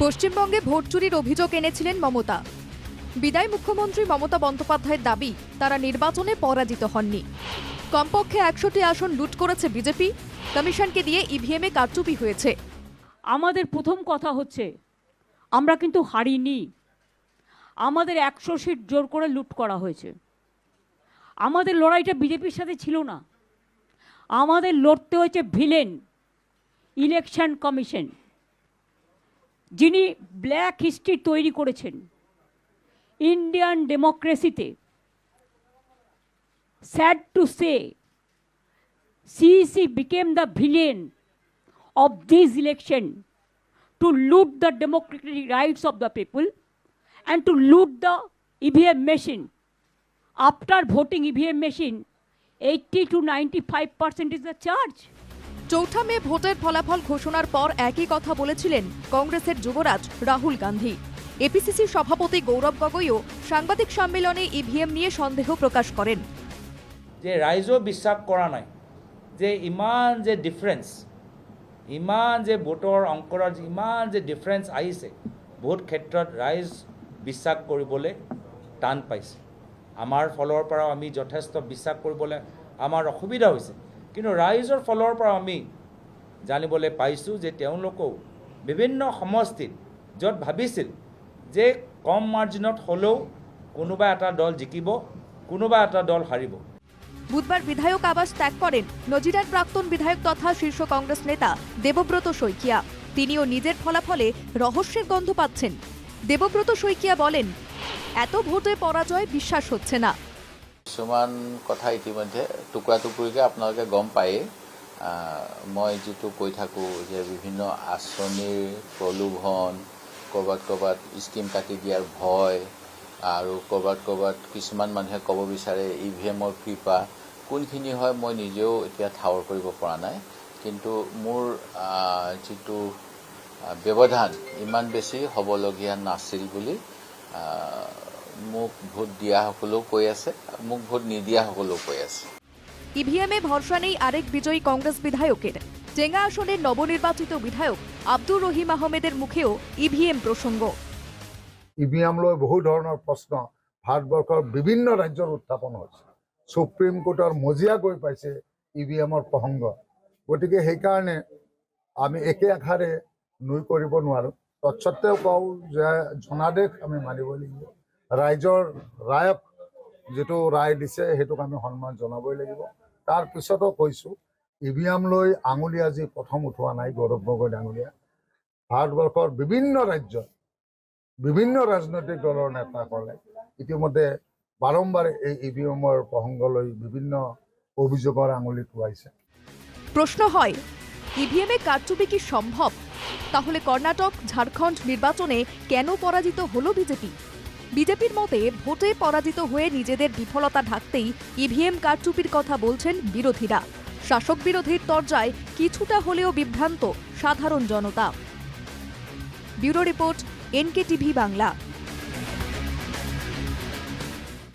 পশ্চিমবঙ্গে ভোট চুরির অভিযোগ এনেছিলেন মমতা। বিদায়ী মুখ্যমন্ত্রী মমতা বন্দ্যোপাধ্যায়ের দাবি তারা নির্বাচনে পরাজিত হননি। কমপক্ষে ১০০টি আসন লুট করেছে বিজেপি, কমিশনকে দিয়ে ইভিএমে কারচুপি হয়েছে। আমাদের প্রথম কথা হচ্ছে আমরা কিন্তু হারিনি। আমাদের ১০০ সিট জোর করে লুট করা হয়েছে। আমাদের লড়াইটা বিজেপির সাথে ছিল না, আমাদের লড়তে হয়েছে ভিলেন ইলেকশন কমিশন, যিনি ব্ল্যাক হিস্ট্রি তৈরি করেছেন ইন্ডিয়ান ডেমোক্রেসিতে। Sad to say, CEC became the villain of this election to loot the democratic rights of the people and to loot the EVM machine. After voting EVM machine, 80 to 95% is the charge. চৌঠা মে ভোটের ফলাফল ঘোষণার পর একই কথা বলেছিলেন কংগ্রেসের যুবরাজ Rahul Gandhi. APCC সভাপতি গৌরব গগৈও সাংবাদিক সম্মেলনে ইভিএম নিয়ে সন্দেহ প্রকাশ করেন। যে ৰাইজেও বিশ্বাস কৰা নাই যে ইমান যে ডিফাৰেন্স, ইমান যে ভোটৰ অংকৰৰ ইমান যে ডিফাৰেন্স আহিছে, ভোট ক্ষেত্ৰত ৰাইজ বিশ্বাস কৰিবলৈ টান পাইছে। আমাৰ ফলৰ পৰাও আমি যথেষ্ট বিশ্বাস কৰিবলৈ আমাৰ অসুবিধা হৈছে, কিন্তু ৰাইজৰ ফলৰ পৰা আমি জানিবলৈ পাইছোঁ যে তেওঁলোকেও বিভিন্ন সমষ্টিত য'ত ভাবিছিল যে কম মাৰ্জিনত হ'লেও কোনোবা এটা দল জিকিব, কোনোবা এটা দল হাৰিব। বুধবার বিধায়ক আবাস ত্যাগ করেন নজিরার প্রাক্তন বিধায়ক তথা শীর্ষ কংগ্রেস নেতা দেবব্রত শইকিয়া। তিনিও নিজের ফলাফলে রহস্যের গন্ধ পাচ্ছেন। দেবব্রত শইকিয়া বলেন, এত ভোটে পরাজয় বিশ্বাস হচ্ছে না। কিছুমান কথা ইতিমধ্যে টুকুৰা টুকুৰিকৈ আপোনালোকে গম পায়েই। মই যিটো কৈ থাকোঁ যে বিভিন্ন আঁচনিৰ প্ৰলোভন, ক'ৰবাত ক'ৰবাত স্কিম কাটি দিয়াৰ ভয়, আৰু ক'ৰবাত কিছুমান মানুহে ক'ব বিচাৰে ইভিএমৰ কৃপা, কোনখিনি হয় মই নিজেও এতিয়া ঠাৱৰ কৰিব পৰা নাই। কিন্তু মোৰ যিটো ব্যৱধান ইমান বেছি হ'বলগীয়া নাছিল বুলি মোক ভোট দিয়াসকলেও কৈ আছে, মোক ভোট নিদিয়াসকলেও কৈ আছে। ইভিএমে ভরসা নেই আরেক বিজয়ী কংগ্রেস বিধায়কের। চেঙ্গা আসনের নবনির্বাচিত বিধায়ক আব্দুর রহিম আহমেদের মুখেও ইভিএম প্রসঙ্গ। ইভিএম লৈ বহু ধৰণৰ প্ৰশ্ন ভাৰতবৰ্ষৰ বিভিন্ন ৰাজ্যৰ উত্থাপন হৈছে। সুপ্ৰিম কোৰ্টৰ মজিয়া গৈ পাইছে ইভিএমৰ প্ৰসংগ। গতিকে সেইকাৰণে আমি একে আষাৰে নুই কৰিব নোৱাৰোঁ। তৎসত্ত্বেও কওঁ যে জনাদেশ আমি মানিব লাগিব। ৰাইজৰ ৰায়ক যিটো ৰায় দিছে সেইটোক আমি সন্মান জনাবই লাগিব। তাৰপিছতো কৈছোঁ ইভিএম লৈ আঙুলি আজি প্ৰথম উঠোৱা নাই গৌৰৱ গগৈ ডাঙৰীয়া। ভাৰতবৰ্ষৰ বিভিন্ন ৰাজ্যত বিভিন্ন ৰাজনৈতিক দলৰ নেতাসকলে ইতিমধ্যে বাৰম্বাৰ এই ইভিএমৰ প্ৰসংগ লৈ বিভিন্ন অভিযোগৰ আঙুলি টুৱাইছে। প্রশ্ন হয়, ইভিএমে কারচুপি কি সম্ভব? তাহলে কর্ণাটক, ঝাড়খণ্ড নির্বাচনে কেন পরাজিত হলো বিজেপি? বিজেপির মতে ভোটে পরাজিত হয়ে নিজেদের বিফলতা ঢাকতেই ইভিএম কারচুপির কথা বলছেন বিরোধীরা। শাসক বিরোধীর তরজায় কিছুটা হলেও বিভ্রান্ত সাধারণ জনতা। Bureau report, NKTV Bangla.